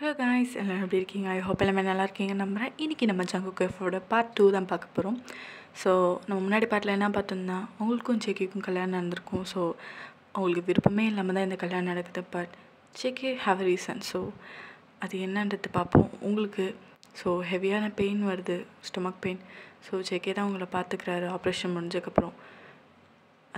Hello guys, எல்லோரும் எப்படி இருக்கீங்க? ஐ ஹோப் எல்லாமே நல்லா இருக்கீங்கன்னு நம்புகிறேன். இன்றைக்கி நம்ம ஜங்குக் எஃபோட பார்ட் 2 தான் பார்க்க போகிறோம். ஸோ நம்ம முன்னாடி பார்ட்டில் என்ன பார்த்தோம்னா, உங்களுக்கும் ஜேகேக்கும் கல்யாணம் நடந்திருக்கும். ஸோ அவங்களுக்கு விருப்பமே இல்லாமல் தான் இந்த கல்யாணம் நடக்குது. But JK have reason. So அது என்னன்றது பார்ப்போம். உங்களுக்கு ஹெவியான பெயின் வருது, ஸ்டொமக் பெயின். ஸோ ஜேகே தான் உங்களை பார்த்துக்கிறாரு ஆப்ரேஷன் முடிஞ்சதுக்கப்புறம்.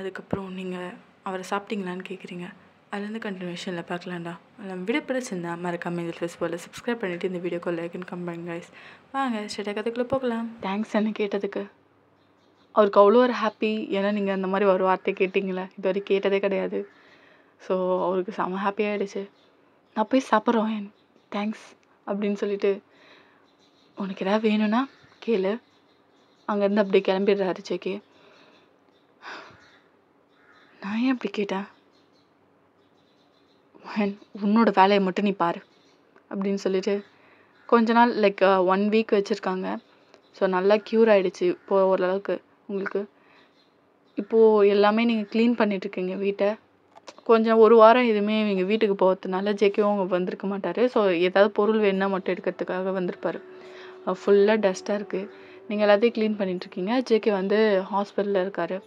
அதுக்கப்புறம் நீங்கள் அவரை சாப்பிட்டீங்களான்னு கேட்குறீங்க. அதுலேருந்து கண்டினியூஷனில் பார்க்கலாம்டா. நம்ம வீடியோ பிடிச்சிருந்தா மறக்காம இந்த ஃபேஸ்புக்கில் சப்ஸ்கிரைப் பண்ணிவிட்டு இந்த வீடியோக்கு லைக் அண்ட் கமெண்ட் பண்ணுங்க கைஸ். வாங்க ஸ்ட்ரெயிட்டாக கதைக்குள்ளே போகலாம். தேங்க்ஸ் என்ன கேட்டதுக்கு. அவருக்கு அவ்வளோ ஒரு ஹாப்பி. ஏன்னா நீங்கள் அந்த மாதிரி ஒரு வார்த்தை கேட்டிங்களே, இது வரைக்கும் கேட்டதே கிடையாது. ஸோ அவருக்கு செம ஹாப்பி ஆகிடுச்சு. நான் போய் சாப்பிட்றேன் தேங்க்ஸ் அப்படின்னு சொல்லிட்டு, உனக்கு எதாவது வேணும்னா கேளு. அங்கேருந்து அப்படியே கிளம்பிடுறாரு ஜேகே. நான் ஏன் அப்படி கேட்டேன்? உன்னோட வேலையை மட்டும் நீ பாரு அப்படின்னு சொல்லிட்டு கொஞ்ச நாள் லைக் 1 வீக் வச்சுருக்காங்க. ஸோ நல்லா க்யூர் ஆகிடுச்சு இப்போது ஓரளவுக்கு. உங்களுக்கு இப்போது எல்லாமே நீங்கள் க்ளீன் பண்ணிகிட்ருக்கீங்க வீட்டை. கொஞ்சம் ஒரு வாரம் எதுவுமே நீங்கள் வீட்டுக்கு போகிறதுனால ஜேகேவும் அவங்க வந்திருக்க மாட்டார். ஸோ ஏதாவது பொருள் வேணுன்னா மட்டும் எடுக்கிறதுக்காக வந்திருப்பார். ஃபுல்லாக டஸ்ட்டாக இருக்குது. நீங்கள் எல்லாத்தையும் க்ளீன் பண்ணிகிட்ருக்கீங்க. ஜேகே வந்து ஹாஸ்பிட்டலில் இருக்கார்.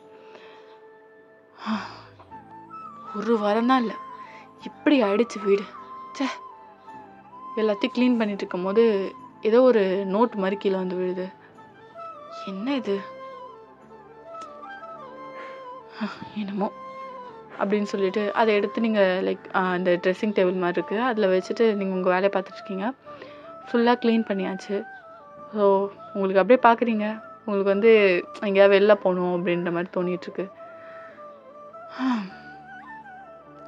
ஒரு வாரம் தான் இல்லை, இப்படி ஆயிடுச்சு வீடு. சே, எல்லாத்தையும் க்ளீன் பண்ணிட்டு இருக்கும் போது ஏதோ ஒரு நோட் மாதிரி கீழே வந்து விழுது. என்ன இது, என்னமோ அப்படின்னு சொல்லிட்டு அதை எடுத்து நீங்கள் லைக் அந்த ட்ரெஸ்ஸிங் டேபிள் மாதிரி இருக்குது, அதில் வச்சுட்டு நீங்கள் உங்கள் வேலையை பார்த்துட்ருக்கீங்க. ஃபுல்லாக க்ளீன் பண்ணியாச்சு. ஸோ உங்களுக்கு அப்படியே பார்க்குறீங்க, உங்களுக்கு வந்து எங்கேயாவது வெளில போகணும் அப்படின்ற மாதிரி தோணிகிட்ருக்கு.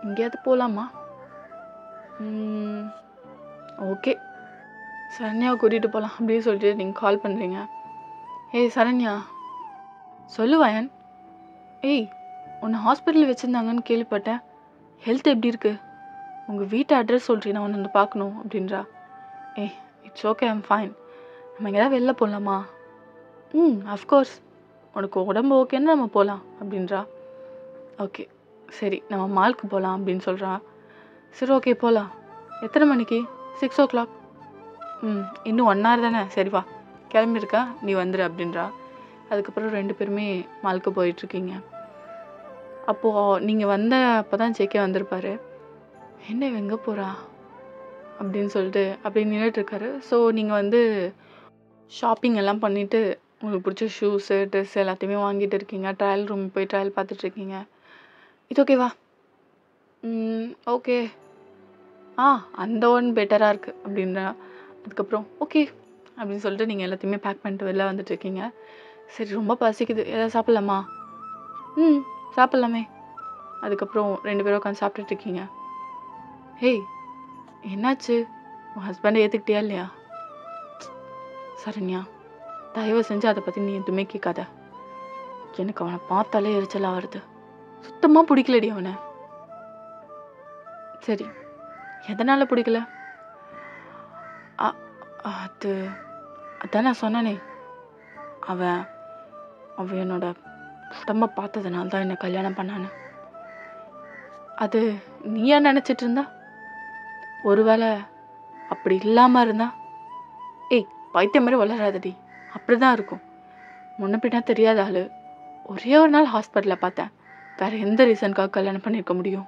எங்கேயாவது போகலாமா? ஓகே, சரண்யாவை கூட்டிகிட்டு போகலாம் அப்படின்னு சொல்லிட்டு நீங்கள் கால் பண்ணுறீங்க. ஏய் சரண்யா, சொல்லுவாயன். ஏய், உன்னை ஹாஸ்பிட்டலில் வச்சுருந்தாங்கன்னு கேள்விப்பட்டேன். ஹெல்த் எப்படி இருக்கு? உங்கள் வீட்டு அட்ரஸ் சொல்கிறீங்க, நான் உன்னை வந்து பார்க்கணும் அப்படின்றா. ஏய், இட்ஸ் ஓகே, ஐம் ஃபைன். நம்ம எங்கேயாவது வெளில போகலாமா? அஃப்கோர்ஸ், உனக்கு உடம்பு ஓகேன்னு நம்ம போகலாம் அப்படின்றா. ஓகே சரி, நம்ம மாலுக்கு போகலாம் அப்படின்னு சொல்கிறா. சரி ஓகே போகலாம். எத்தனை மணிக்கு? 6 o'clock. இன்னும் 1 hour தானே, சரி வா, கிளம்பியிருக்கா, நீ வந்துடு அப்படின்றா. அதுக்கப்புறம் 2 பேருமே மாலுக்கு போயிட்டுருக்கீங்க. அப்போது நீங்கள் வந்த அப்போ தான் ஜேகே வந்திருப்பார். என்ன எங்கே போகிறா அப்படின்னு சொல்லிட்டு அப்படி நின்றுட்டுருக்காரு. ஸோ நீங்கள் வந்து ஷாப்பிங் எல்லாம் பண்ணிவிட்டு உங்களுக்கு பிடிச்ச ஷூஸு ட்ரெஸ் எல்லாத்தையுமே வாங்கிட்டு இருக்கீங்க. ட்ரையல் ரூம் போய் ட்ரையல் பார்த்துட்ருக்கீங்க. இது ஓகேவா? ஓகே, அந்த ஒன் பெட்டராக இருக்குது அப்படின்றா. அதுக்கப்புறம் ஓகே அப்படின்னு சொல்லிட்டு நீங்கள் எல்லாத்தையுமே பேக் பண்ணிட்டு வெளில வந்துட்டுருக்கீங்க. சரி, ரொம்ப பசிக்குது, எதாவது சாப்பிட்லாமா? சாப்பிட்லாமே. அதுக்கப்புறம் 2 பேரும் உட்காந்து சாப்பிட்டுட்ருக்கீங்க. ஹேய், என்னாச்சு? உன் ஹஸ்பண்டை ஏற்றுக்கிட்டியா இல்லையா? சரண்யா, தயவு செஞ்சு அதை பற்றி நீ எதுவுமே கேட்காத. எனக்கு அவனை பார்த்தாலே எரிச்சலாக வருது. சுத்தமாக பிடிக்கலடி அவனை. சரி, எதனால் பிடிக்கல? அதான் நான் சொன்னனே, அவன் என்னோட உடம்ப பார்த்ததுனால தான் என்னை கல்யாணம் பண்ணான்னு. அது நீயா நினச்சிட்டு இருந்தா? ஒருவேளை அப்படி இல்லாமல் இருந்தா? ஏய், பைத்தியம் மாதிரி வளராதடி. அப்படி தான் இருக்கும். முன்ன பின்னா தெரியாத ஆள், ஒரே ஒரு நாள் ஹாஸ்பிட்டலில் பார்த்தேன். வேறு எந்த ரீசனுக்காக கல்யாணம் பண்ணியிருக்க முடியும்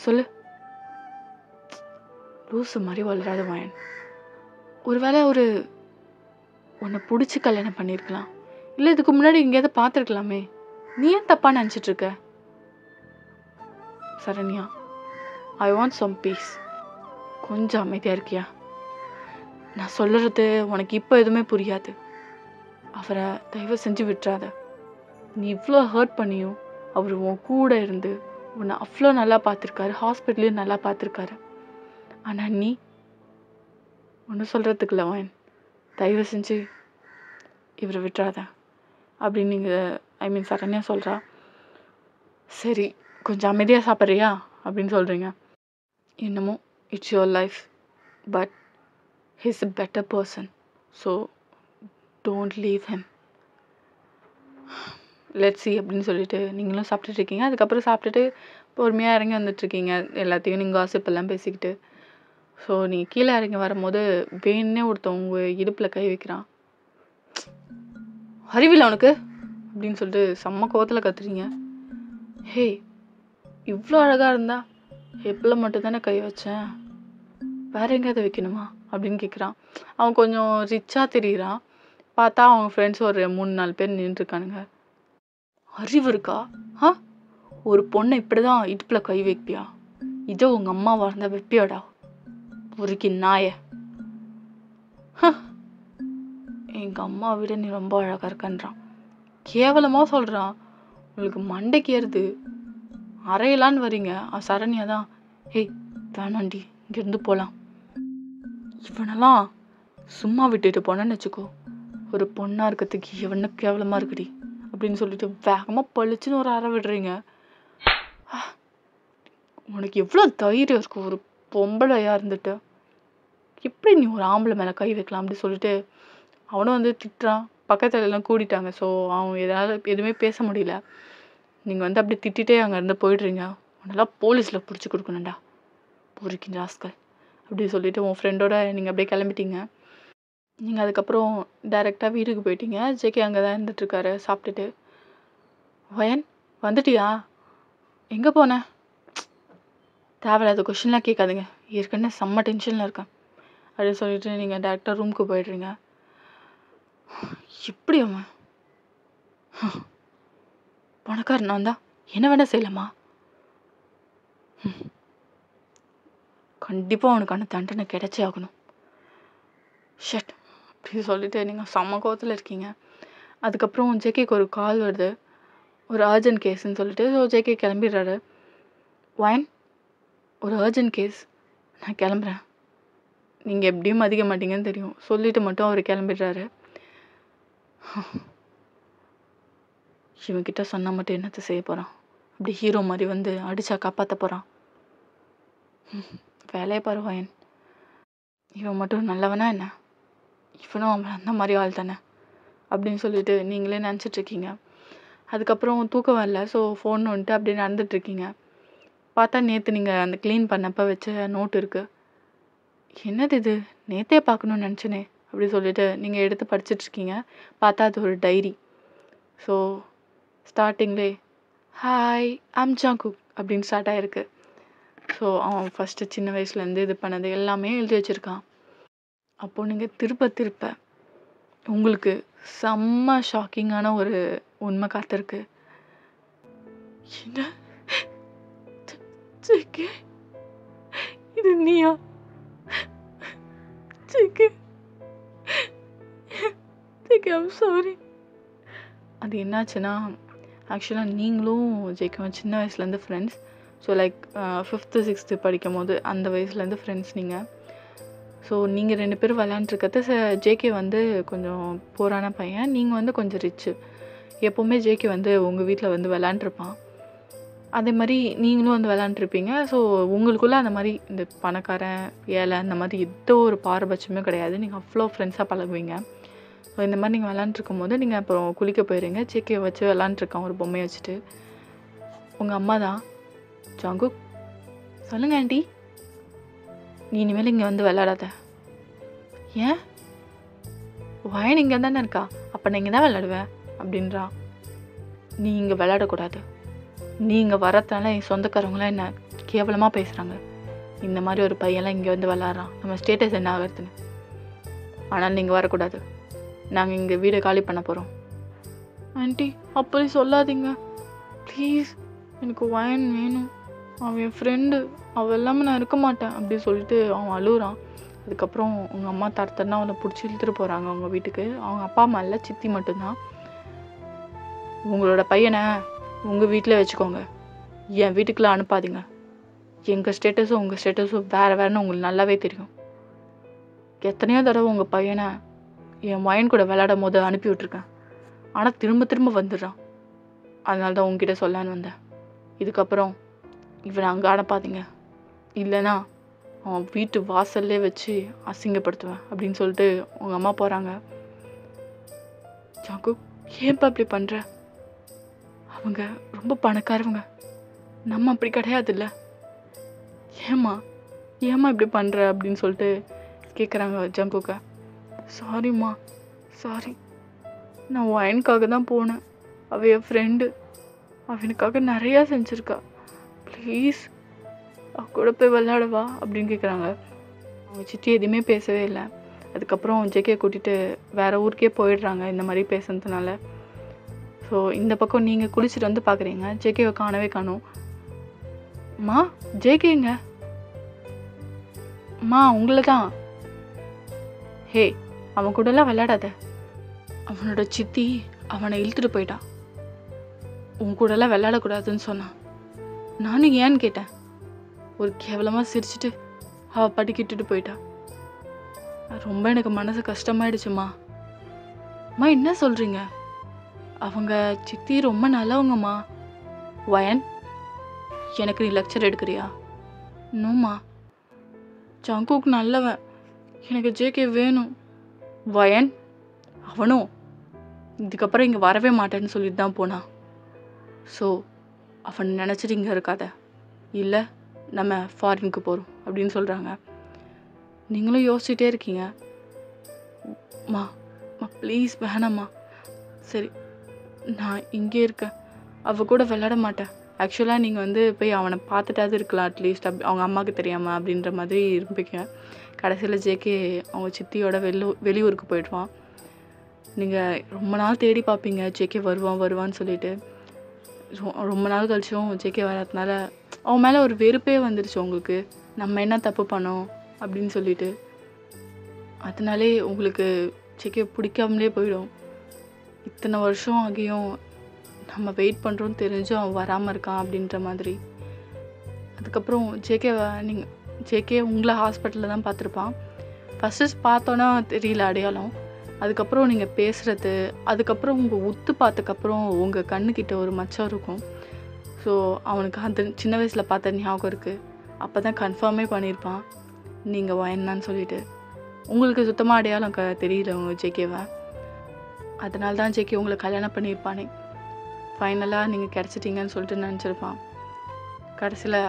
சொல்லு? லூசு மாதிரி வளராத வாயன். ஒருவேளை உன்னை பிடிச்சி கல்யாணம் பண்ணியிருக்கலாம், இல்லை இதுக்கு முன்னாடி எங்கேயாவது பார்த்துருக்கலாமே. நீ ஏன் தப்பாக நினச்சிட்ருக்க? Saranya, I want some peace. கொஞ்சம் அமைதியாக இருக்கியா? நான் சொல்கிறது உனக்கு இப்போ எதுவுமே புரியாது. அவரை தயவு செஞ்சு விட்டுறாத. நீ இவ்வளோ ஹர்ட் பண்ணியும் அவர் உன் கூட இருந்து உன்னை அவ்வளோ நல்லா பார்த்துருக்காரு, ஹாஸ்பிட்டலையும் நல்லா பார்த்துருக்காரு. ஆனால் நீ ஒன்றும் சொல்கிறதுக்கு இல்லை வாயன். தயவு செஞ்சு இவரை விட்டுறாத அப்படின்னு நீங்கள் சரண்யா சொல்கிறா. சரி, கொஞ்சம் அமைதியாக சாப்பிட்றியா அப்படின்னு சொல்கிறீங்க. என்னமோ, it's your life, but he's a better person, so don't leave him. let's see அப்படின்னு சொல்லிட்டு நீங்களும் சாப்பிட்டுட்ருக்கீங்க. அதுக்கப்புறம் சாப்பிட்டுட்டு பொறுமையாக இறங்கி வந்துட்டுருக்கீங்க. எல்லாத்தையும் நீங்கள் காசிப் எல்லாம் பேசிக்கிட்டு. ஸோ நீங்கள் கீழே இறங்கி வரும்போது வேணுன்னே ஒருத்தன் உங்கள் இடுப்பில் கை வைக்கிறான். அறிவில்லை அவனுக்கு அப்படின்னு சொல்லிட்டு செம்ம கோவத்தில் கத்துறீங்க. ஹே, இவ்வளோ அழகாக இருந்தா எப்பில் மட்டும் தானே கை வச்சேன், வேற எங்கேயாவது வைக்கணுமா அப்படின்னு கேட்குறான். அவன் கொஞ்சம் ரிச்சாக தெரியுறான். பார்த்தா அவங்க ஃப்ரெண்ட்ஸ் ஒரு 3-4 பேர் நின்றுருக்கானுங்க. அறிவு இருக்கா? ஆ, ஒரு பொண்ணை இப்படி தான் இடுப்பில் கை வைப்பியா? இதோ உங்கள் அம்மாவாக இருந்தால் வைப்பியாடா பொறுக்கி நாய. எங்கள் அம்மா விட நீ ரொம்ப அழகாக இருக்கன்றான். கேவலமாக சொல்கிறான். உங்களுக்கு மண்டைக்கு ஏறுது. அறையலான்னு வரீங்க. சரண்யா தான், ஏய் வேணாண்டி இங்கேருந்து போகலாம், இவனெல்லாம் சும்மா விட்டுட்டு போனேன்னு வச்சுக்கோ, ஒரு பொண்ணாக இருக்கிறதுக்கு எவன கேவலமாக இருக்குடி அப்படின்னு சொல்லிட்டு வேகமாக பளிச்சுன்னு ஒரு அறை விடுறீங்க. உனக்கு எவ்வளோ தைரியம் இருக்கும், ஒரு பொம்பளையாக இருந்துட்டு எப்படி நீ ஒரு ஆம்பளை மேலே கை வைக்கலாம் அப்படி சொல்லிட்டு அவனும் வந்து திட்டுறான். பக்கத்துல எல்லாம் கூடிட்டாங்க. ஸோ அவன் எதுவுமே பேச முடியல. நீங்கள் வந்து அப்படி திட்டிகிட்டே அங்கேருந்து போயிடுறீங்க. உன்னெல்லாம் போலீஸில் பிடிச்சி கொடுக்கணும்டா பொறுக்கின்ற ஆஸ்கல் அப்படி சொல்லிட்டு உன் ஃப்ரெண்டோட நீங்கள் அப்படியே கிளம்பிட்டீங்க. நீங்கள் அதுக்கப்புறம் டைரெக்டாக வீட்டுக்கு போயிட்டீங்க. ஜேகே அங்கே தான் இருந்துட்டுருக்காரு சாப்பிட்டுட்டு. வயன் வந்துட்டியா, எங்கே போனேன், தேவையில்லாத கொஷின்லாம் கேட்காதுங்க, ஏற்கனவே செம்ம டென்ஷனில் இருக்கேன் அப்படின்னு சொல்லிட்டு நீங்கள் டேரெக்டாக ரூமுக்கு போயிடுறீங்க. எப்படி அவன் பணக்காரன் நான் தான் என்ன வேணா செய்யலாமா? கண்டிப்பாக அவனுக்கான தண்டனை கிடைச்சே ஆகணும். ஷட் அப்படின்னு சொல்லிட்டு நீங்கள் செம்ம கோவத்தில் இருக்கீங்க. அதுக்கப்புறம் ஜேகேக்கு ஒரு கால் வருது, ஒரு அர்ஜென்ட் கேஸ்ன்னு சொல்லிட்டு. So JK கிளம்பிடுறாரு. வயன், ஒரு அர்ஜென்ட் கேஸ், நான் கிளம்புறேன், நீங்கள் எப்படியும் மதிக்க மாட்டீங்கன்னு தெரியும் சொல்லிட்டு மட்டும் அவர் கிளம்பிடுறாரு. இவன்கிட்ட சொன்னால் மட்டும் என்னத்தை செய்ய போகிறான், அப்படி ஹீரோ மாதிரி வந்து அடித்தா காப்பாற்ற போகிறான். வேலையை பாரு வயன், இவன் மட்டும் நல்லவனா என்ன, இவனும் அவன் அந்த மாதிரி ஆள் தானே அப்படின்னு சொல்லிட்டு நீங்களே நினச்சிட்ருக்கீங்க. அதுக்கப்புறம் தூக்கம் வரல. ஸோ ஃபோன் வந்துட்டு அப்படியே நடந்துட்டுருக்கீங்க. பார்த்தா நேற்று நீங்கள் அந்த க்ளீன் பண்ணப்போ வச்ச நோட் இருக்குது. என்னது இது, நேற்றே பார்க்கணுன்னு நினச்சினே அப்படி சொல்லிட்டு நீங்கள் எடுத்து படிச்சிட்ருக்கீங்க. பார்த்தா அது ஒரு டைரி. ஸோ ஸ்டார்டிங்லே ஹாய் ஐம் ஜங்குக் அப்படின்னு ஸ்டார்ட் ஆகிருக்கு. ஸோ அவன் ஃபஸ்ட்டு சின்ன வயசுலேருந்து இது பண்ணது எல்லாமே எழுதி வச்சுருக்கான். அப்போது நீங்கள் திருப்ப உங்களுக்கு செம்ம ஷாக்கிங்கான ஒரு உண்மை காத்திருக்கு. என்ன ஜேகே, இது நீயா ஜேகே? JK I'm sorry. அது என்னாச்சுன்னா, ஆக்சுவலாக நீங்களும் ஜேகேவும் சின்ன வயசுலேருந்து friends. So like 5th 6th படிக்கும் போது அந்த வயசுலேருந்து ஃப்ரெண்ட்ஸ் நீங்கள். ஸோ நீங்கள் 2 பேரும் விளையாண்டுருக்கிறது. ஜேகே வந்து கொஞ்சம் போரான பையன், நீங்கள் வந்து கொஞ்சம் ரிச்சு. எப்போவுமே ஜேகே வந்து உங்கள் வீட்டில் வந்து விளையாண்டுருப்பான். அதே மாதிரி நீங்களும் வந்து விளையாண்டுருப்பீங்க. ஸோ உங்களுக்குள்ளே அந்த மாதிரி இந்த பணக்காரன் ஏழை அந்த மாதிரி எந்த ஒரு பாரபட்சமே கிடையாது. நீங்கள் அவ்வளோ ஃப்ரெண்ட்ஸாக பழகுவீங்க. ஸோ இந்த மாதிரி நீங்கள் விளாண்டுருக்கும் போது நீங்கள் அப்புறம் குளிக்க போயிடுறீங்க. ஜேகே வச்சு விளாண்டுருக்கான் ஒரு பொம்மையை வச்சுட்டு. உங்கள் அம்மா தான், ஜங்குக் சொல்லுங்கள் ஆண்டி, நீ இனிமேல் இங்கே வந்து விளையாடாத. ஏன், வயன் இங்கே தானே இருக்கா, அப்போ நான் இங்கே தான் விளையாடுவேன் அப்படின்றா. நீ இங்கே விளையாடக்கூடாது, நீ இங்கே வரத்தால என் சொந்தக்காரவங்களாம் என்ன கேவலமாக பேசுகிறாங்க. இந்த மாதிரி ஒரு பையன்லாம் இங்கே வந்து விளாட்றான், நம்ம ஸ்டேட்டஸ் என்ன ஆகுறதுன்னு. ஆனால் நீங்கள் வரக்கூடாது, நாங்கள் இங்கே வீடை காலி பண்ண போகிறோம். ஆண்டி அப்படி சொல்லாதீங்க ப்ளீஸ், எனக்கு வயன் வேணும், அவன் என் ஃப்ரெண்டு, அவள் எல்லாமே நான் இருக்க மாட்டேன் அப்படி சொல்லிட்டு அவன் அழுகுறான். அதுக்கப்புறம் உங்கள் அம்மா தரத்தன்னா அவனை பிடிச்சி இழுத்துட்டு போகிறாங்க அவங்க வீட்டுக்கு. அவங்க அப்பா அம்மா இல்லை, சித்தி மட்டும்தான். உங்களோட பையனை உங்கள் வீட்டில் வச்சுக்கோங்க, என் வீட்டுக்குலாம் அனுப்பாதீங்க. எங்கள் ஸ்டேட்டஸும் உங்கள் ஸ்டேட்டஸும் வேறு வேறுன்னு உங்களுக்கு நல்லாவே தெரியும். எத்தனையோ தடவை உங்கள் பையனை என் வயன் கூட விளையாடும் போது அனுப்பி விட்ருக்கேன், ஆனால் திரும்ப திரும்ப வந்துடுறான். அதனால தான் உங்ககிட்ட சொல்லான்னு வந்தேன். இதுக்கப்புறம் இவனை அங்கே அனுப்பாதீங்க, இல்லைன்னா அவன் வீட்டு வாசல்லே வச்சு அசிங்கப்படுத்துவேன் அப்படின்னு சொல்லிட்டு உங்கள் அம்மா போகிறாங்க. ஜாக்கு ஏன்ப்பா இப்படி பண்ணுற, அவங்க ரொம்ப பணக்காரவங்க, நம்ம அப்படி கிடையாதுல்ல. ஏம்மா ஏம்மா இப்படி பண்ணுற அப்படின்னு சொல்லிட்டு கேட்குறாங்க ஜங்குக்கை. சாரிம்மா, சாரி, நான் ஒயனுக்காக தான் போனேன். அவள் என் ஃப்ரெண்டு, அவனுக்காக நிறையா செஞ்சுருக்கா. ப்ளீஸ் அவ கூட போய் விளையாடவா அப்படின்னு கேட்குறாங்க. அவங்க சித்தி எதுவுமே பேசவே இல்லை. அதுக்கப்புறம் ஜேகே கூட்டிகிட்டு வேறு ஊருக்கே போயிடுறாங்க இந்த மாதிரி பேசுனதுனால. ஸோ இந்த பக்கம் நீங்கள் குளிச்சுட்டு வந்து பார்க்குறீங்க, ஜேகேவை காணவே காணும். அம்மா, ஜேகேங்க. அம்மா, உங்களை தான். ஹே, அவன் கூடலாம் விளையாடாத. அவனோட சித்தி அவனை இழுத்துட்டு போயிட்டான். உன் கூடலாம் விளையாடக்கூடாதுன்னு சொன்னான். நானும் ஏன்னு கேட்டேன். ஒரு கேவலமாக சிரிச்சுட்டு அவள் படிக்கிட்டுட்டு போயிட்டான். ரொம்ப எனக்கு மனசு கஷ்டமாயிடுச்சுமா. அம்மா, என்ன சொல்கிறீங்க? அவங்க சித்தி ரொம்ப நல்லவங்கம்மா. வயன், எனக்கு நீ லெக்சர் எடுக்கிறியா? இன்னும்மா, ஜங்குக் நல்லவன், எனக்கு ஜேகே வேணும். வயன், அவனும் இதுக்கப்புறம் இங்கே வரவே மாட்டேன்னு சொல்லிட்டு தான் போனான். ஸோ அவன் நினச்சிட்டு இங்கே இருக்காத, இல்லை நம்ம ஃபாரினுக்கு போகிறோம் அப்படின்னு சொல்கிறாங்க. நீங்களும் யோசிச்சுட்டே இருக்கீங்க. மா, ப்ளீஸ் வேணாம்மா. சரி, நான் இங்கே இருக்கேன், அவள் கூட விளையாட மாட்டேன். ஆக்சுவலாக நீங்கள் போய் அவனை பார்த்துட்டாது இருக்கலாம் அட்லீஸ்ட், அவங்க அம்மாவுக்கு தெரியாமல் அப்படின்ற மாதிரி இருப்பீங்க. கடைசியில் ஜேகே அவங்க சித்தியோட வெளியூருக்கு போயிடுவான். நீங்கள் ரொம்ப நாள் தேடி பார்ப்பீங்க ஜேகே வருவான்னு சொல்லிட்டு. ரொம்ப நாள் கழிச்சும் ஜேகே வராதனால அவன் மேலே ஒரு வெறுப்பே வந்துடுச்சு உங்களுக்கு. நம்ம என்ன தப்பு பண்ணோம் அப்படின்னு சொல்லிட்டு. அதனாலே உங்களுக்கு ஜேகே பிடிக்காமலே போயிடும். இத்தனை வருஷம் ஆகியும் நம்ம வெயிட் பண்ணுறோன்னு தெரிஞ்சும் அவன் வராமல் இருக்கான் அப்படின்ற மாதிரி. அதுக்கப்புறம் ஜேகே உங்களை ஹாஸ்பிட்டலில் தான் பார்த்துருப்பான். ஃபஸ்ட்டு பார்த்தோன்னா தெரியல அடையாளம். அதுக்கப்புறம் நீங்கள் பேசுகிறது, அதுக்கப்புறம் உங்கள் உத்து பார்த்ததுக்கப்புறம் உங்கள் கண்ணுக்கிட்ட ஒரு மச்சம் இருக்கும். ஸோ அவனுக்கு அந்த சின்ன வயசில் பார்த்த ஞாபகம் இருக்குது. அப்போ தான் கன்ஃபார்மே பண்ணியிருப்பான் நீங்கள் வயன்னான்னு சொல்லிட்டு. உங்களுக்கு சுத்தமாக அடையாளம் தெரியல உங்கள் ஜேகேவை. அதனால தான் ஜேகே உங்களை கல்யாணம் பண்ணியிருப்பானே. ஃபைனலாக நீங்கள் கிடச்சிட்டிங்கன்னு சொல்லிட்டு நினச்சிருப்பான். கடைசியில்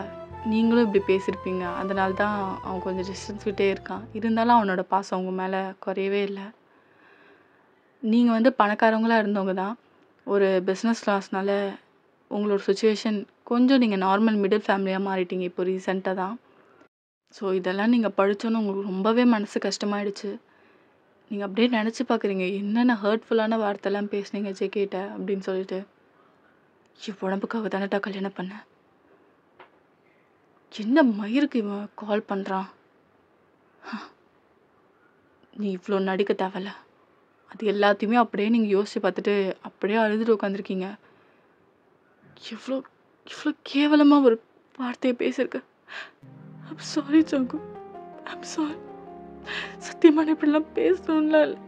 நீங்களும் இப்படி பேசியிருப்பீங்க. அதனால தான் அவன் கொஞ்சம் டிஸ்டன்ஸ் விட்டே இருக்கான். இருந்தாலும் அவனோட பாசம் உங்கள் மேலே குறையவே இல்லை. நீங்கள் பணக்காரவங்களாக இருந்தவங்க தான். ஒரு பிஸ்னஸ் லாஸ்னால உங்களோட சுச்சுவேஷன் கொஞ்சம் நீங்கள் நார்மல் மிடில் ஃபேமிலியாக மாறிட்டீங்க இப்போ ரீசெண்டாக தான். ஸோ இதெல்லாம் நீங்கள் படித்தோன்னு உங்களுக்கு ரொம்பவே மனசு கஷ்டமாயிடுச்சு. நீங்கள் அப்படியே நினச்சி பார்க்குறீங்க, என்னென்ன ஹர்ட்ஃபுல்லான வார்த்தைலாம் பேசுனீங்க ஜேகேட்ட அப்படின்னு சொல்லிட்டு. உடம்புக்காக தானேட்டா கல்யாணம் பண்ணேன். என்ன மயிருக்கு இவன் கால் பண்ணுறான். நீ இவ்வளோ நடிக்க தேவையில்ல. அது எல்லாத்தையுமே அப்படியே நீங்கள் யோசித்து பார்த்துட்டு அப்படியே அழுதுட்டு உட்காந்துருக்கீங்க. எவ்வளோ இவ்வளோ கேவலமாக ஒரு வார்த்தையை பேசியிருக்க. I'm sorry Jung, I'm sorry. சத்தியமான இப்படிலாம் பேசணும்ல இல்லை.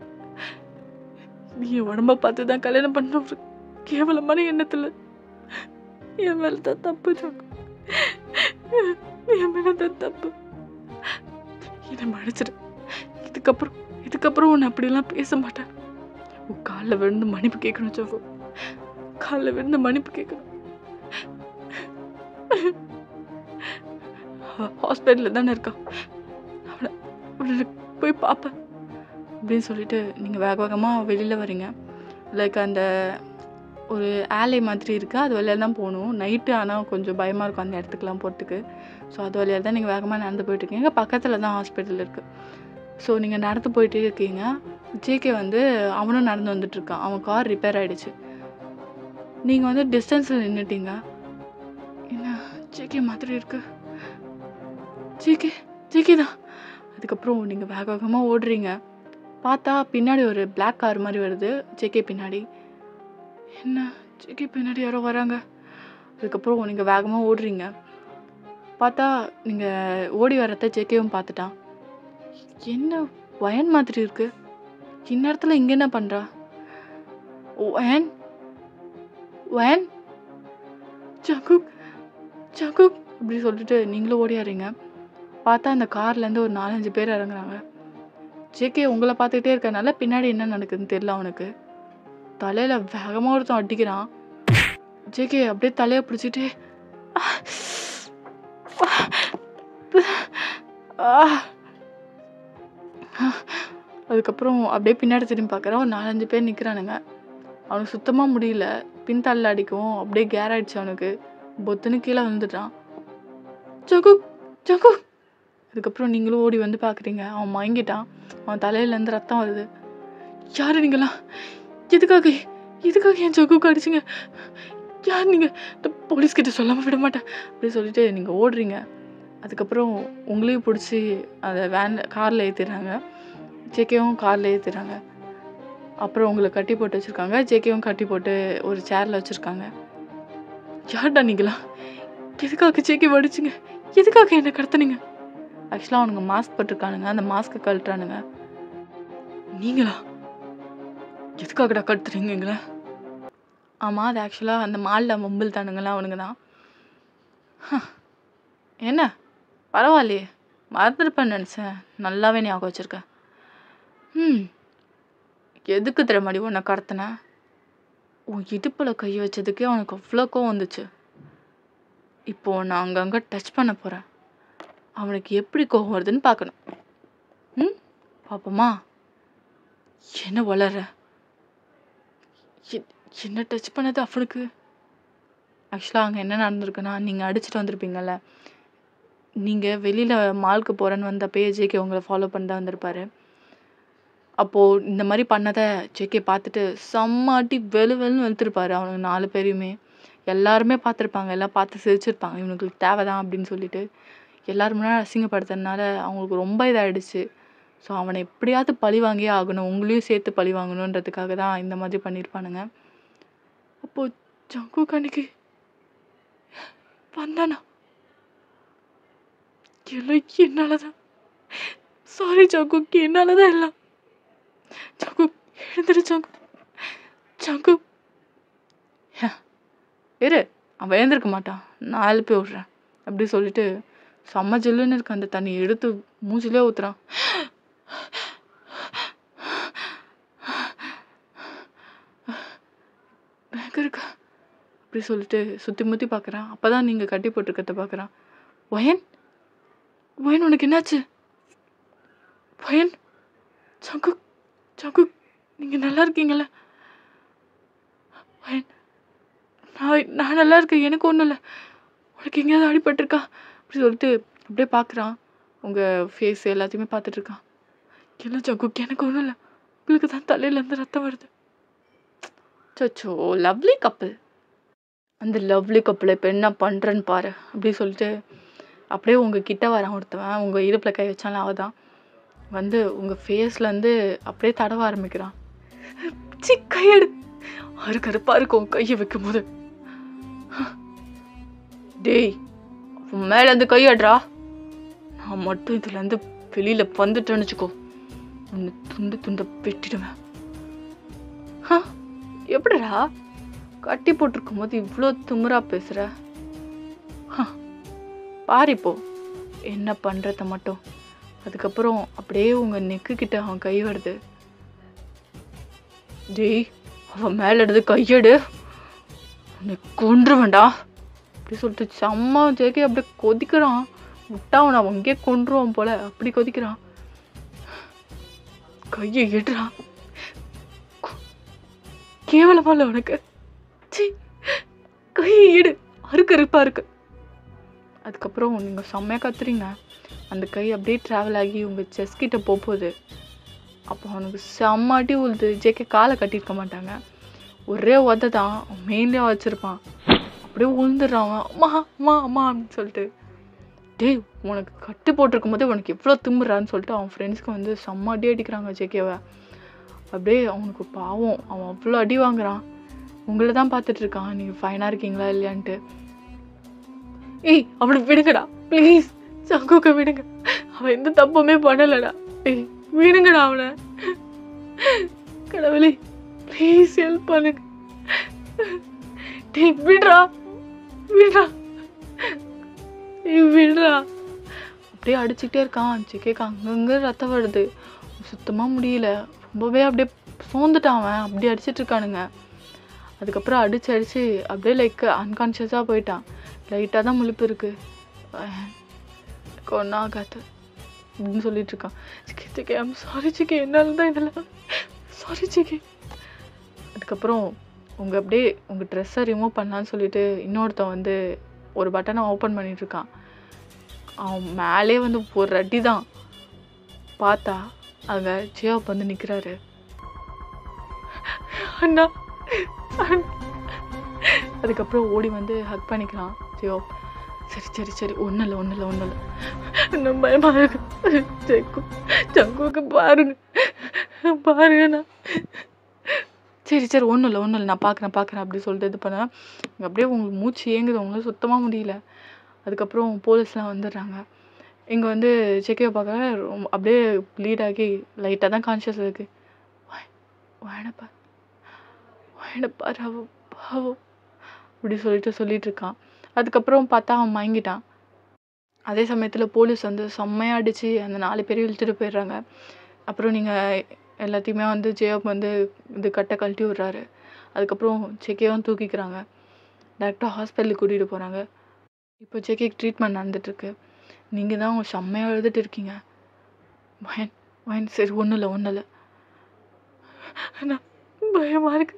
நீ உடம்ப பார்த்து தான் கல்யாணம் பண்ண ஒரு கேவலமான எண்ணத்தில் என் மேலே தான் தப்பு ஜங்கு, என் மேலே தான் தப்பு. என்னை மன்னிச்சிடு. இதுக்கப்புறம் உன்னை அப்படிலாம் பேச மாட்டேன். உன் காலில் விழுந்து மன்னிப்பு கேட்கணும் ஜங்கு, காலில் விழுந்து மன்னிப்பு கேட்கணும். ஹாஸ்பிட்டலில் தானே இருக்கான், அவனை போய் பார்ப்பேன் அப்படின்னு சொல்லிட்டு நீங்கள் வேகமாக வெளியில் வரீங்க. லைக் அந்த ஒரு ஆலை மாதிரி இருக்குது, அது வழியாக தான் போகணும் நைட்டு. ஆனால் கொஞ்சம் பயமாக இருக்கும் அந்த இடத்துக்குலாம் போகிறதுக்கு. ஸோ அது வழியாக தான் நீங்கள் வேகமாக நடந்து போயிட்டுருக்கீங்க. பக்கத்தில் தான் ஹாஸ்பிட்டல் இருக்குது. ஸோ நீங்கள் நடந்து போயிட்டே இருக்கீங்க. ஜேகே அவனும் நடந்து வந்துட்டுருக்கான். அவன் கார் ரிப்பேர் ஆகிடுச்சு. நீங்கள் டிஸ்டன்ஸில் நின்றுட்டீங்க. என்ன ஜேகே மாதிரி இருக்கு, ஜேகே தான். அதுக்கப்புறம் நீங்கள் வேகமாக ஓடுறீங்க. பார்த்தா பின்னாடி ஒரு பிளாக் கார் மாதிரி வருது ஜேகே பின்னாடி. என்ன ஜேகே பின்னாடி யாரோ வராங்க. அதுக்கப்புறம் நீங்கள் வேகமாக ஓடுறீங்க. பார்த்தா நீங்கள் ஓடி வரத ஜேகேவும் பார்த்துட்டான். என்ன வயன் மாதிரி இருக்கு, இந்நேரத்தில் இங்கே என்ன பண்ணுறா? வயன் ஜங்குக் அப்படி சொல்லிட்டு நீங்களும் ஓடியாறீங்க. பார்த்தா அந்த கார்லேருந்து ஒரு 4-5 பேர் இறங்குறாங்க. ஜேகே உங்களை பார்த்துக்கிட்டே இருக்கனால பின்னாடி என்ன நடக்குதுன்னு தெரியல அவனுக்கு. தலையில் வேகமாக ஒருத்தன் அடிக்கிறான். ஜேகே அப்படியே தலையை பிடிச்சிட்டு ஆ அதுக்கப்புறம் அப்படியே பின்னாடி திரும்பி பார்க்குறேன். ஒரு 4-5 பேர் நிற்கிறானுங்க. அவனுக்கு சுத்தமாக முடியல. பின்தள்ள அடிக்கவும் அப்படியே கேர் ஆயிடுச்சு அவனுக்கு. பொத்துன்னு கீழே வந்துட்டான். ஜகு ஜகு. அதுக்கப்புறம் நீங்களும் ஓடி வந்து பார்க்குறீங்க. அவன் மயங்கிட்டான். அவன் தலையிலேருந்து ரத்தம் வருது. யார் நீங்களா? எதுக்காக எதுக்காக என் ஜகுக்கு அடிச்சிங்க? யார் நீங்கள்? போலீஸ்கிட்ட சொல்லாமல் விட மாட்டேன் அப்படின்னு சொல்லிட்டு நீங்கள் ஓடுறீங்க. அதுக்கப்புறம் உங்களையும் பிடிச்சி அந்த காரில் ஏற்றிடுறாங்க. ஜேகேவும் காரில் ஏற்றிடுறாங்க. அப்புறம் உங்களை கட்டி போட்டு வச்சுருக்காங்க. ஜேகேவும் கட்டி போட்டு ஒரு சேரில் வச்சுருக்காங்க. யார்டா நீங்களா? எதுக்காக ஜேகே அடிச்சிங்க? எதுக்காக என்னை கடத்துனீங்க? ஆக்சுவலாக அவனுங்க மாஸ்க் போட்டிருக்கானுங்க. அந்த மாஸ்க்கை கழட்டுறானுங்க. நீங்களா? எதுக்காகடா கடத்துறீங்க எங்களை? ஆமாம், அது ஆக்சுவலாக அந்த மாலில் மொம்பிள் தானுங்களா அவனுங்க தான். என்ன பரவாயில்லையே, மறந்துருப்பேன்னு நினச்சேன். நல்லாவே ஞாபகம் வச்சுருக்கேன். எதுக்கு திறமாடி உன்னை கடத்தினேன்? உன் இடுப்பில் கை வச்சதுக்கே அவனுக்கு அவ்வளோ கோவம் வந்துச்சு. இப்போது நான் அங்கங்கே டச் பண்ண போகிறேன். அவனுக்கு எப்படி கோவம் வருதுன்னு பார்க்கணும். பாப்போமா? என்ன வளர? என்ன டச் பண்ணது அவனுக்கு? ஆக்சுவலாக அங்கே என்ன நடந்திருக்குன்னா, நீங்கள் அடிச்சுட்டு வந்திருப்பீங்கள்ல, நீங்கள் வெளியில் மாலுக்கு போகிறேன்னு வந்தப்பயே ஜேகே உங்களை ஃபாலோ பண்ணி தான் வந்திருப்பாரு. அப்போது இந்த மாதிரி பண்ணதை ஜேகே பார்த்துட்டு செம்மாட்டி வெளுன்னு வெளுத்துருப்பாரு அவனுக்கு 4 பேரையுமே. எல்லாருமே பார்த்துருப்பாங்க. எல்லாம் பார்த்து சிரிச்சிருப்பாங்க. இவனுங்களுக்கு தேவைதான் அப்படின்னு சொல்லிட்டு எல்லோரும் முன்னாடி அசிங்கப்படுத்துறதுனால அவங்களுக்கு ரொம்ப இதாகிடுச்சு. ஸோ அவனை எப்படியாவது பழி வாங்கியே ஆகணும், உங்களையும் சேர்த்து பழி வாங்கணுன்றதுக்காக தான் இந்த மாதிரி பண்ணியிருப்பானுங்க. அப்போது ஜங்குக் அன்னைக்கு வந்தானா? எல்லாம் என்னால் தான். சாரி ஜங்குக், என்னால் தான் எல்லாம். ஜங்குக் எழுந்துரு. ஜங்குக் இரு, அவன் எழுந்திருக்க மாட்டான், நான் எழுப்பி விட்றேன் அப்படி சொல்லிட்டு செம்ம ஜில்லுன்னு இருக்க அந்த தண்ணி எடுத்து மூஞ்சிலே ஊற்றுறான். பேங்க் இருக்கா அப்படி சொல்லிட்டு சுற்றி முற்றி பார்க்குறான். அப்போ தான் நீங்கள் கட்டி போட்டிருக்கிறத பார்க்குறான். வயன் உனக்கு என்னாச்சு? வயன், ஜங்குக் நீங்கள் நல்லா இருக்கீங்கள? வயன், நான் நல்லா இருக்கேன், எனக்கு ஒன்றும் இல்லை. உனக்கு எங்கேயாவது அடிபட்டிருக்கா அப்படி சொல்லிட்டு அப்படியே பார்க்குறான். உங்கள் ஃபேஸ் எல்லாத்தையுமே பார்த்துட்ருக்கான். இல்லை ஜங்குக், எனக்கு ஒன்றும் இல்லை, உங்களுக்கு தான் தலையிலேருந்து ரத்தம் வருது. சச்சோ, லவ்லி கப்பிள். அந்த லவ்லி கப்பிளை இப்போ என்ன பண்ணுறேன்னு பாரு அப்படி சொல்லிட்டு அப்படியே உங்கள் கிட்ட வரான் ஒருத்தவன். உங்கள் இடுப்பில் கை வச்சாலும் அவள் தான் வந்து உங்கள் ஃபேஸ்லேருந்து அப்படியே தடவ ஆரம்பிக்கிறான். கையெடு, கருப்பாக இருக்கும் கையை வைக்கும் போது. டேய், மேலேருந்து கையடுறா. நான் மட்டும் இதுலேருந்து வெளியில் வந்துட்டேன்னு வச்சுக்கோ, உன்னை துண்டை வெட்டிடுவேன். எப்படிடா கட்டி போட்டிருக்கும் போது இவ்வளோ திமிரா பேசுகிற? பாரிப்போ என்ன பண்ணுறத மட்டும். அதுக்கப்புறம் அப்படியே உங்கள் நெக்கு கிட்ட அவன் கை வருது. டேய், அவன் மேலே எடுத்து கையெடு, உன்னை கொன்று வேண்டாம் அப்படி சொல்லிட்டு செம்ம ஜேகே அப்படியே கொதிக்கிறான். விட்டா அவனை அவன் அங்கேயே கொன்றுவான் போல, அப்படி கொதிக்கிறான். கையை எடுறான். கேவலமா இல்லை உனக்கு? கையை எடு, அறுக்கருப்பா இருக்கு. அதுக்கப்புறம் நீங்கள் செம்மையாக கத்துறீங்க. அந்த கை அப்படியே ட்ராவல் ஆகி உங்கள் செஸ் கிட்ட போகுது. அப்போ அவனுக்கு செம்மாட்டி உழுது. ஜேகே காலை கட்டியிருக்க மாட்டாங்க, ஒரே உதை தான் மெயின்லேயே வச்சுருப்பான். அப்படியே உழுந்துடுறான் அவன். அம்மா அம்மா அம்மா அப்படின்னு சொல்லிட்டு. டேய், உனக்கு கட்டு போட்டிருக்கும் போதே உனக்கு எவ்வளோ திமுறான்னு சொல்லிட்டு அவன் ஃப்ரெண்ட்ஸ்க்கு வந்து செம்ம அடி அடிக்கிறாங்க ஜேகேவை. அப்படியே அவனுக்கு பாவம், அவன் அவ்வளோ அடி வாங்குறான். உங்களை தான் பார்த்துட்ருக்கான், நீங்கள் ஃபைனாக இருக்கீங்களா இல்லையான்ட்டு. ஏய், அவனை விடுங்கடா ப்ளீஸ், ஜங்குக்கை விடுங்க, அவன் எந்த தப்புமே பண்ணலடா. ஏய் விடுங்கடா அவனை, கடவுளே ப்ளீஸ் ஹெல்ப் பண்ணுங்க. டேய் விடுறா விடுறா. அப்படியே அடிச்சுக்கிட்டே இருக்கான். ஜேகேக்கு அங்கங்கே ரத்தம் வருது, சுத்தமாக முடியல. ரொம்பவே அப்படியே சோர்ந்துட்டான் அவன். அப்படியே அடிச்சிட்டு இருக்கானுங்க. அதுக்கப்புறம் அடிச்சு அப்படியே லைக் அன்கான்ஷியஸாக போயிட்டான். லைட்டாக தான் முழிப்பு இருக்குது. ஒன்றாகாது அப்படின்னு சொல்லிட்டு இருக்கான். சிக்கி சிக்கி ஐம் சாரி சிக்கி, என்னால தான் இதெல்லாம், சாரி சிக்கி. அதுக்கப்புறம் அப்படியே உங்கள் ட்ரெஸ்ஸை ரிமூவ் பண்ணலான்னு சொல்லிட்டு இன்னொருத்தன் வந்து ஒரு பட்டனை ஓப்பன் பண்ணிட்டு இருக்கான். அவன் மேலே வந்து ஒரு அடி தான். பார்த்தா அங்கே ஜியோப் வந்து நிற்கிறாரு. அண்ணா அண்ணா. அதுக்கப்புறம் ஓடி வந்து ஹக் பண்ணிக்கிறான் ஜியோப். சரி சரி சரி, ஒன்றும் இல்லை. இன்னும் பயமாக இருக்கு. ஜங்குவுக்கு பாருங்கண்ணா. சரி ஒன்றும் இல்லை, நான் பார்க்குறேன் அப்படி சொல்லிட்டு இது பண்ணேன். அப்படியே உங்களுக்கு மூச்சு ஏங்குது, உங்களுக்கு சுத்தமாக முடியல. அதுக்கப்புறம் போலீஸ்லாம் வந்துடுறாங்க. இங்கே வந்து செக்கியை பார்க்க ரொம்ப அப்படியே ப்ளீட் ஆகி லைட்டாக தான் கான்ஷியஸ் இருக்குது. வாயனப்பா ராவோ பாவோ அப்படி சொல்லிட்டு இருக்கான். அதுக்கப்புறம் பார்த்தா அவன் மயங்கிட்டான். அதே சமயத்தில் போலீஸ் வந்து செம்மையாக அடித்து அந்த 4 பேரையும் இழுத்துட்டு போயிடுறாங்க. அப்புறம் நீங்கள் எல்லாத்தையுமே வந்து ஜேப் வந்து இது கழட்டி விடுறாரு. அதுக்கப்புறம் செக்கியும் தூக்கிக்கிறாங்க. டேரெக்டாக ஹாஸ்பிட்டலுக்கு கூட்டிகிட்டு போகிறாங்க. இப்போ செக்கிக்கு ட்ரீட்மெண்ட் நடந்துட்டுருக்கு. நீங்கள் தான் அவங்க செம்மையாக எழுதிட்டு இருக்கீங்க. வயன் சரி, ஒன்றும் இல்லை. ஆனால் பயமாக இருக்கு.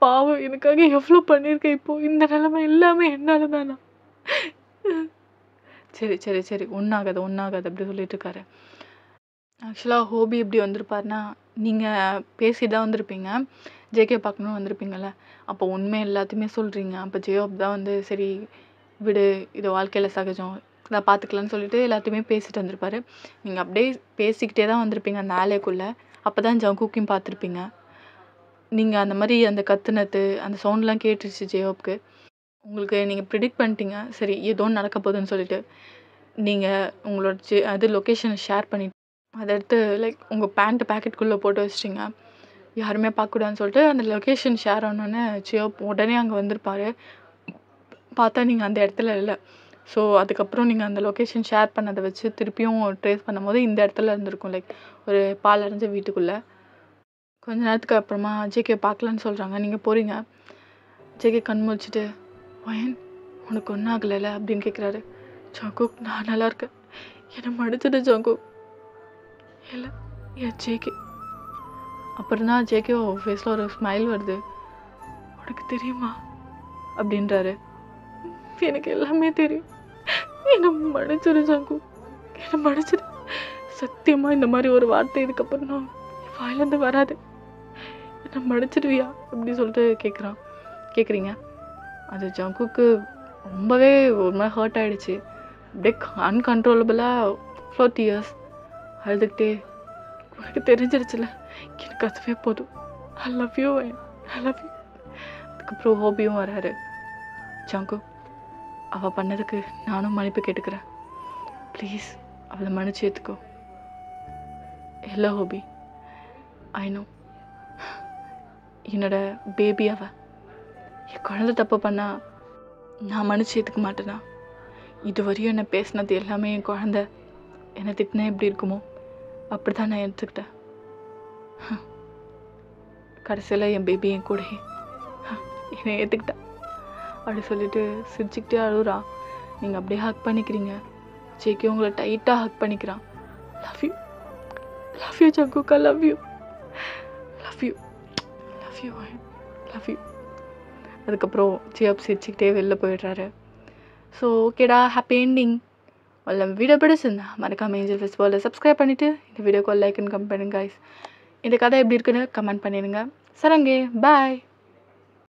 பாவம், எனக்காக எவ்வளோ பண்ணியிருக்கேன். இப்போது இந்த நிலைமை எல்லாமே என்னால் தானா? சரி ஒன்றாகாது அப்படி சொல்லிட்டு இருக்காரு. ஆக்சுவலாக ஹோபி எப்படி வந்திருப்பாருன்னா, நீங்கள் பேசி தான் வந்திருப்பீங்க, ஜேகே பார்க்கணுன்னு வந்திருப்பீங்கள்ல. அப்போ உண்மை எல்லாத்தையுமே சொல்கிறீங்க. அப்போ ஜேயோப் தான் வந்து சரி விடு, இது வாழ்க்கையில் சகஜம், நான் பார்த்துக்கலான்னு சொல்லிட்டு எல்லாத்தையுமே பேசிட்டு வந்திருப்பாரு. நீங்கள் அப்படியே பேசிக்கிட்டே தான் வந்திருப்பீங்க அந்த ஆலைக்குள்ளே. அப்போ தான் ஜங்குக்கையும் பார்த்துருப்பீங்க. நீங்கள் அந்த மாதிரி அந்த கத்துனது அந்த சவுண்ட்லாம் கேட்டுருச்சு ஜேயோப்க்கு. உங்களுக்கு நீங்கள் ப்ரிடிக்ட் பண்ணிட்டீங்க, சரி ஏதோ நடக்க போகுதுன்னு சொல்லிட்டு. நீங்கள் உங்களோட அது லொக்கேஷனை ஷேர் பண்ணிட்டு அதை எடுத்து லைக் உங்கள் பேண்ட் பேக்கெட்டுக்குள்ளே போட்டு வச்சிட்டிங்க. யாருமே பார்க்கக்கூடாதுன்னு சொல்லிட்டு அந்த லொக்கேஷன் ஷேர் ஆனோடனே ஜியோப் உடனே அங்கே வந்திருப்பார். பார்த்தா நீங்கள் அந்த இடத்துல இல்லை. ஸோ அதுக்கப்புறம் நீங்கள் அந்த லொக்கேஷன் ஷேர் பண்ணதை வச்சு திருப்பியும் ட்ரேஸ் பண்ணும்போது இந்த இடத்துல இருந்திருக்கும், லைக் ஒரு பால் அடைஞ்ச வீட்டுக்குள்ளே. கொஞ்ச நேரத்துக்கு அப்புறமா ஜேகே பார்க்கலான்னு சொல்கிறாங்க. நீங்கள் போகிறீங்க. ஜேகே கண் முழிச்சிட்டு, வயன் உனக்கு ஒன்றும் ஆகலைல்ல அப்படின்னு கேட்குறாரு. ஜங்குக், நான் நல்லா இருக்கேன், என்னை மடிச்சிட்டு ஜங்குக். இல்லை என் ஜேகே. அப்புறம் தான் ஜேகே ஃபேஸில் ஒரு ஸ்மைல் வருது. உனக்கு தெரியுமா அப்படின்றாரு. எனக்கு எல்லாமே தெரியும், என்னை மன்னிச்சிரு ஜங்குக், என்னை மன்னிச்சிரு. சத்தியமாக இந்த மாதிரி ஒரு வார்த்தை இதுக்கப்புறம் நான் வாயிலேருந்து வராது, என்னை மன்னிச்சிடுவியா அப்படி சொல்லிட்டு கேட்குறீங்க. அது ஜங்குக்கு ரொம்பவே ஒரு மாதிரி ஹர்ட் ஆகிடுச்சு. அப்படியே அன்கண்ட்ரோலபிளாக ஃப்ளோட் இயர்ஸ் அழுதுகிட்டே, உனக்கு தெரிஞ்சிருச்சுல, எனக்கு அதுவே போதும், ஐ லவ் யூ. அதுக்கப்புறம் ஹோபியும் வராரு. ஜங்கு, அவள் பண்ணதுக்கு நானும் மன்னிப்பு கேட்டுக்கிறேன், ப்ளீஸ் அவளை மன்னிச்சு ஏற்றுக்கோ. இல்லை ஹோபி, ஐ நோ, என்னோட பேபி அவள், என் குழந்தை தப்பு பண்ணா நான் மன்னிச்சு ஏற்றுக்க மாட்டேனா? இதுவரையும் என்னை பேசினது எல்லாமே என் குழந்தை என்னை திட்டினா எப்படி இருக்குமோ அப்படி தான் நான் எடுத்துக்கிட்டேன். கடைசியில் என் பேபி என் கூட என்னை ஏற்றுக்கிட்டேன் அப்படி சொல்லிட்டு சிரிச்சுக்கிட்டே அழுகுறா. நீங்கள் அப்படியே ஹக் பண்ணிக்கிறீங்க. ஜேகே உங்களை டைட்டாக ஹக் பண்ணிக்கிறான். Love you Jungkook, I love you. அதுக்கப்புறம் ஜியாப் சிரிச்சுக்கிட்டே வெளில போயிடுறாரு. ஸோ ஓகேடா, ஹாப்பி எண்டிங். வீடியோ பிடிச்சிருந்தா மறக்காம ஏஞ்சல் ஃபெஸ்டிவலில் சப்ஸ்கிரைப் பண்ணிவிட்டு இந்த வீடியோக்கு லைக் அண்ட் கமெண்ட் பண்ணுங்க கைஸ். இந்த கதை எப்படி இருக்குன்னு கமெண்ட் பண்ணிடுங்க. சரங்கே பாய்.